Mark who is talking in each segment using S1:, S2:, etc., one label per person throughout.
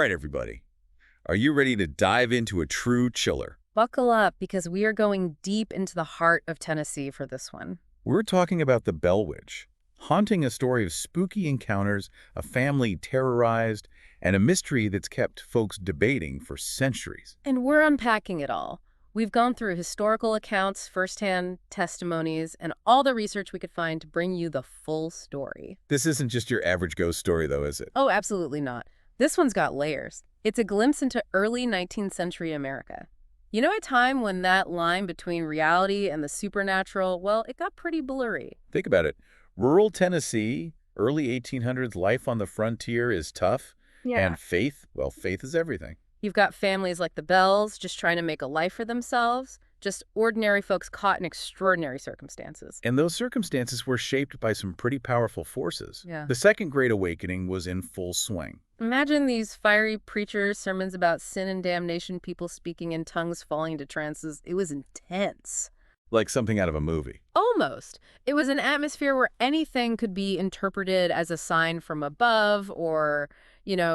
S1: right, everybody. Are you ready to dive into a true chiller?
S2: Buckle up because we are going deep into the heart of Tennessee for this one.
S1: We're talking about the Bell Witch, haunting a story of spooky encounters, a family terrorized, and a mystery that's kept folks debating for centuries.
S2: And we're unpacking it all. We've gone through historical accounts, firsthand testimonies, and all the research we could find to bring you the full story.
S1: This isn't just your average ghost story, though, is it?
S2: Oh, absolutely not. This one's got layers. It's a glimpse into early 19th century America. You know, a time when that line between reality and the supernatural, well, it got pretty blurry.
S1: Think about it. Rural Tennessee, early 1800s, life on the frontier is tough. And faith, well, faith is everything.
S2: You've got families like the Bells just trying to make a life for themselves, just ordinary folks caught in extraordinary circumstances.
S1: And those circumstances were shaped by some pretty powerful forces.
S2: Yeah.
S1: The Second Great Awakening was in full swing.
S2: Imagine these fiery preachers, sermons about sin and damnation, people speaking in tongues, falling into trances. It was intense.
S1: Like something out of a movie.
S2: Almost. It was an atmosphere where anything could be interpreted as a sign from above or,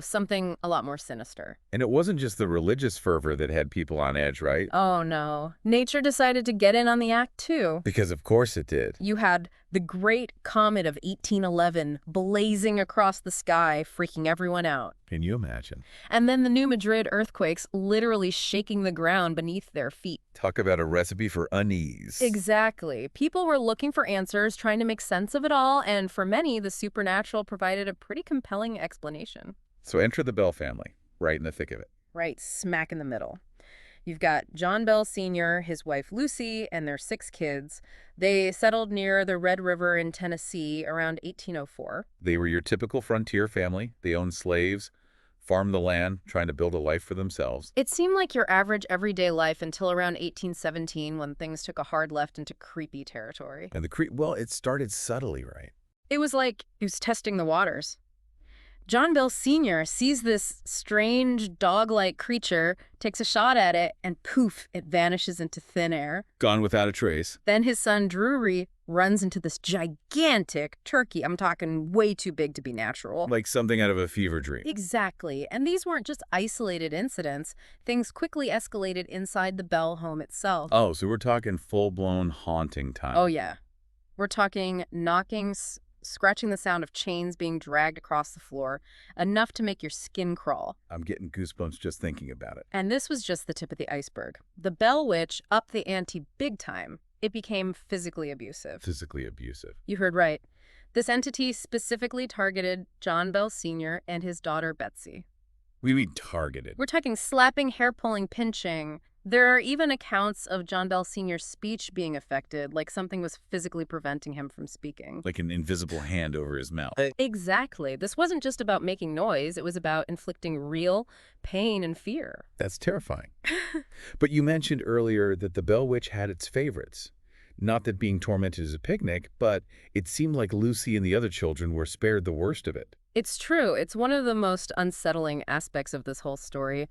S2: something a lot more sinister.
S1: And it wasn't just the religious fervor that had people on edge, right?
S2: Oh, no. Nature decided to get in on the act, too.
S1: Because of course it did.
S2: You had the Great Comet of 1811 blazing across the sky, freaking everyone out.
S1: Can you imagine?
S2: And then the new Madrid earthquakes literally shaking the ground beneath their feet.
S1: Talk about a recipe for unease.
S2: Exactly. People were looking for answers, trying to make sense of it all, and for many, the supernatural provided a pretty compelling explanation.
S1: So enter the Bell family, right in the thick of it.
S2: Right smack in the middle. You've got John Bell Sr., his wife Lucy, and their 6 kids. They settled near the Red River in Tennessee around 1804.
S1: They were your typical frontier family. They owned slaves, farmed the land, trying to build a life for themselves.
S2: It seemed like your average everyday life until around 1817 when things took a hard left into creepy territory.
S1: And well, it started subtly, right?
S2: It was like it was testing the waters. John Bell Sr. sees this strange dog-like creature, takes a shot at it, and poof, it vanishes into thin air.
S1: Gone without a trace.
S2: Then his son Drury runs into this gigantic turkey. I'm talking way too big to be natural.
S1: Like something out of a fever dream.
S2: Exactly. And these weren't just isolated incidents. Things quickly escalated inside the Bell home itself.
S1: Oh, so we're talking full-blown haunting time.
S2: Oh, yeah. We're talking knockings, scratching the sound of chains being dragged across the floor, enough to make your skin crawl.
S1: I'm getting goosebumps just thinking about it.
S2: And this was just the tip of the iceberg. The Bell Witch upped the ante big time. It became physically abusive.
S1: Physically abusive.
S2: You heard right. This entity specifically targeted John Bell Sr. and his daughter Betsy.
S1: We mean targeted.
S2: We're talking slapping, hair-pulling, pinching. There are even accounts of John Bell Sr.'s speech being affected, like something was physically preventing him from speaking.
S1: Like an invisible hand over his mouth.
S2: Exactly. This wasn't just about making noise. It was about inflicting real pain and fear.
S1: That's terrifying. But you mentioned earlier that the Bell Witch had its favorites. Not that being tormented is a picnic, but it seemed like Lucy and the other children were spared the worst of it.
S2: It's true. It's one of the most unsettling aspects of this whole story.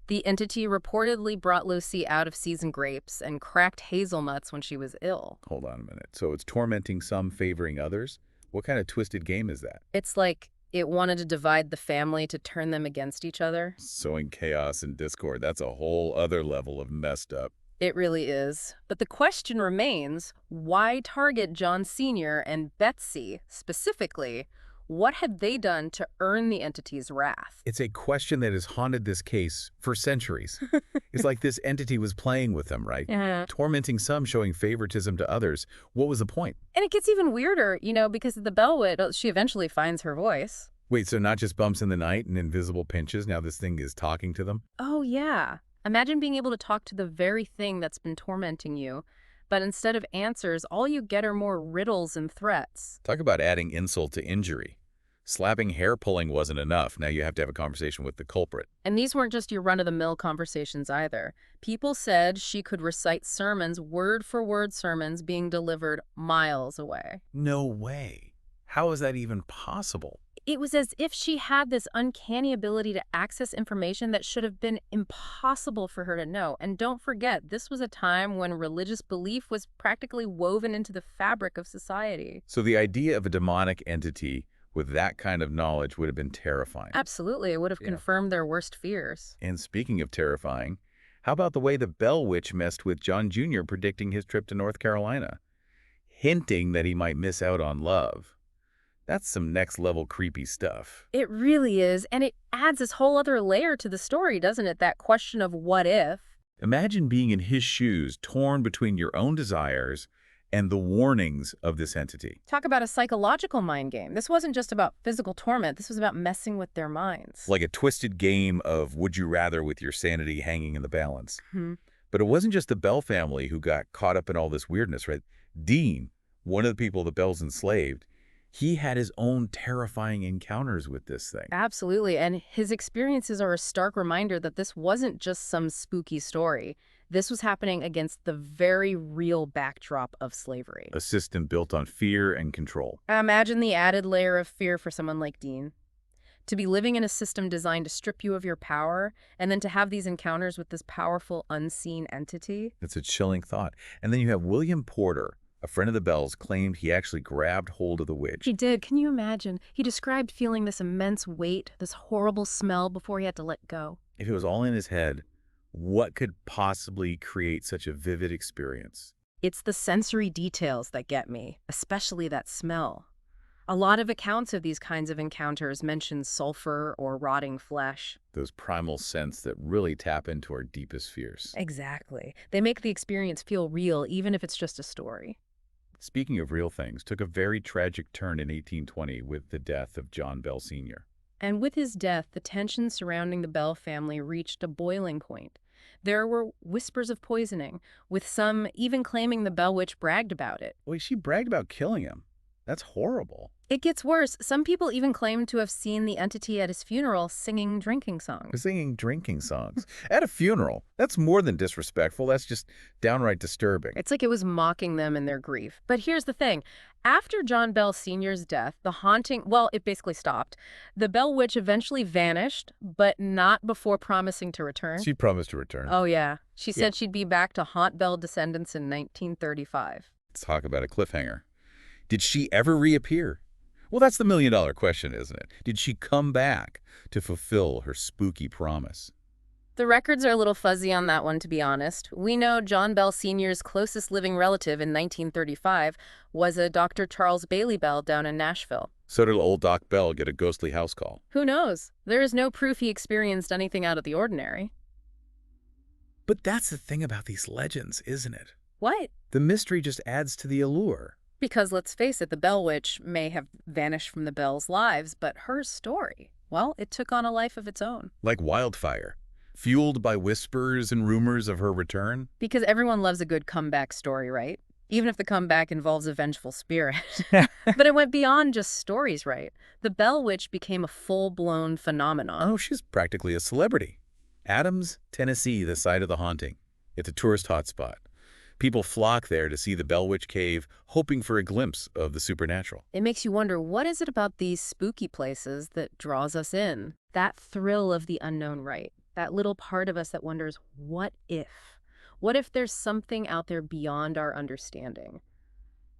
S2: The entity reportedly brought Lucy out of season grapes and cracked hazelnuts when she was ill.
S1: Hold on a minute. So it's tormenting some, favoring others? What kind of twisted game is that?
S2: It's like it wanted to divide the family to turn them against each other.
S1: Sowing chaos and discord. That's a whole other level of messed up.
S2: It really is. But the question remains, why target John Sr. and Betsy specifically? What had they done to earn the entity's wrath?
S1: It's a question that has haunted this case for centuries. It's like this entity was playing with them, right?
S2: Yeah.
S1: Tormenting some, showing favoritism to others. What was the point?
S2: And it gets even weirder, because the Bell Witch, she eventually finds her voice.
S1: Wait, so not just bumps in the night and invisible pinches, now this thing is talking to them?
S2: Oh, yeah. Imagine being able to talk to the very thing that's been tormenting you. But instead of answers, all you get are more riddles and threats.
S1: Talk about adding insult to injury. Slapping hair pulling wasn't enough. Now you have to have a conversation with the culprit.
S2: And these weren't just your run-of-the-mill conversations either. People said she could recite sermons, word-for-word sermons being delivered miles away.
S1: No way. How is that even possible?
S2: It was as if she had this uncanny ability to access information that should have been impossible for her to know. And don't forget, this was a time when religious belief was practically woven into the fabric of society.
S1: So the idea of a demonic entity with that kind of knowledge would have been terrifying.
S2: Absolutely, it would have
S1: Yeah.
S2: confirmed their worst fears.
S1: And speaking of terrifying, how about the way the Bell Witch messed with John Jr. predicting his trip to North Carolina, hinting that he might miss out on love? That's some next-level creepy stuff.
S2: It really is, and it adds this whole other layer to the story, doesn't it? That question of what if.
S1: Imagine being in his shoes, torn between your own desires and the warnings of this entity.
S2: Talk about a psychological mind game. This wasn't just about physical torment. This was about messing with their minds.
S1: Like a twisted game of would you rather with your sanity hanging in the balance.
S2: Hmm.
S1: But it wasn't just the Bell family who got caught up in all this weirdness, right? Dean, one of the people the Bells enslaved, he had his own terrifying encounters with this thing.
S2: Absolutely, and his experiences are a stark reminder that this wasn't just some spooky story. This was happening against the very real backdrop of slavery.
S1: A system built on fear and control.
S2: Imagine the added layer of fear for someone like Dean. To be living in a system designed to strip you of your power, and then to have these encounters with this powerful, unseen entity.
S1: It's a chilling thought. And then you have William Porter, a friend of the Bells, claimed he actually grabbed hold of the witch.
S2: He did. Can you imagine? He described feeling this immense weight, this horrible smell before he had to let go.
S1: If it was all in his head, what could possibly create such a vivid experience?
S2: It's the sensory details that get me, especially that smell. A lot of accounts of these kinds of encounters mention sulfur or rotting flesh.
S1: Those primal scents that really tap into our deepest fears.
S2: Exactly. They make the experience feel real, even if it's just a story.
S1: Speaking of real things, took a very tragic turn in 1820 with the death of John Bell Sr.
S2: And with his death, the tension surrounding the Bell family reached a boiling point. There were whispers of poisoning, with some even claiming the Bell Witch bragged about it.
S1: Wait, she bragged about killing him. That's horrible.
S2: It gets worse. Some people even claim to have seen the entity at his funeral singing drinking songs.
S1: Singing drinking songs. At a funeral. That's more than disrespectful. That's just downright disturbing.
S2: It's like it was mocking them in their grief. But here's the thing. After John Bell Sr.'s death, the haunting, well, it basically stopped. The Bell Witch eventually vanished, but not before promising to return.
S1: She promised to return.
S2: Oh, yeah. She said she'd be back to haunt Bell descendants in 1935.
S1: Let's talk about a cliffhanger. Did she ever reappear? Well, that's the million-dollar question, isn't it? Did she come back to fulfill her spooky promise?
S2: The records are a little fuzzy on that one, to be honest. We know John Bell Sr.'s closest living relative in 1935 was a Dr. Charles Bailey Bell down in Nashville.
S1: So did old Doc Bell get a ghostly house call?
S2: Who knows? There is no proof he experienced anything out of the ordinary.
S1: But that's the thing about these legends, isn't it?
S2: What?
S1: The mystery just adds to the allure.
S2: Because let's face it, the Bell Witch may have vanished from the Bells' lives, but her story, well, it took on a life of its own.
S1: Like wildfire, fueled by whispers and rumors of her return.
S2: Because everyone loves a good comeback story, right? Even if the comeback involves a vengeful spirit. But it went beyond just stories, right? The Bell Witch became a full-blown phenomenon.
S1: Oh, she's practically a celebrity. Adams, Tennessee, the site of the haunting. It's a tourist hotspot. People flock there to see the Bell Witch Cave, hoping for a glimpse of the supernatural.
S2: It makes you wonder, what is it about these spooky places that draws us in? That thrill of the unknown, right? That little part of us that wonders, what if? What if there's something out there beyond our understanding?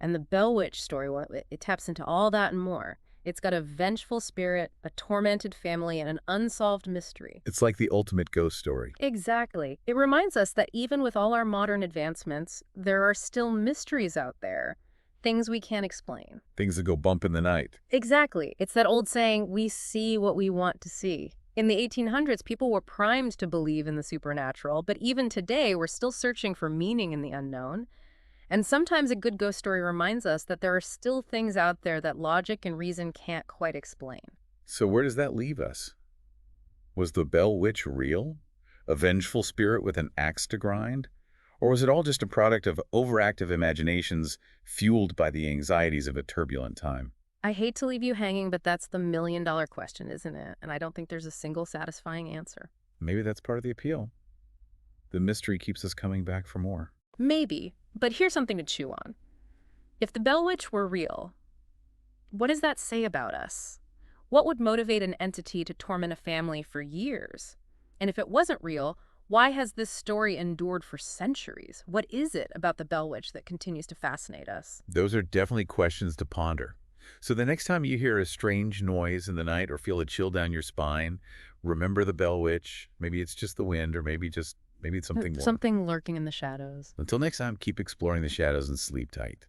S2: And the Bell Witch story, well, it taps into all that and more. It's got a vengeful spirit, a tormented family, and an unsolved mystery.
S1: It's like the ultimate ghost story.
S2: Exactly. It reminds us that even with all our modern advancements, there are still mysteries out there, things we can't explain.
S1: Things that go bump in the night.
S2: Exactly. It's that old saying, we see what we want to see. In the 1800s, people were primed to believe in the supernatural, but even today, we're still searching for meaning in the unknown. And sometimes a good ghost story reminds us that there are still things out there that logic and reason can't quite explain.
S1: So where does that leave us? Was the Bell Witch real? A vengeful spirit with an axe to grind? Or was it all just a product of overactive imaginations fueled by the anxieties of a turbulent time?
S2: I hate to leave you hanging, but that's the million-dollar question, isn't it? And I don't think there's a single satisfying answer.
S1: Maybe that's part of the appeal. The mystery keeps us coming back for more.
S2: Maybe, but here's something to chew on. If the Bell Witch were real, what does that say about us? What would motivate an entity to torment a family for years? And if it wasn't real, why has this story endured for centuries? What is it about the Bell Witch that continues to fascinate us?
S1: Those are definitely questions to ponder. So the next time you hear a strange noise in the night or feel a chill down your spine, remember the Bell Witch. Maybe it's just the wind, or maybe it's something more.
S2: Something lurking in the shadows.
S1: Until next time, keep exploring the shadows and sleep tight.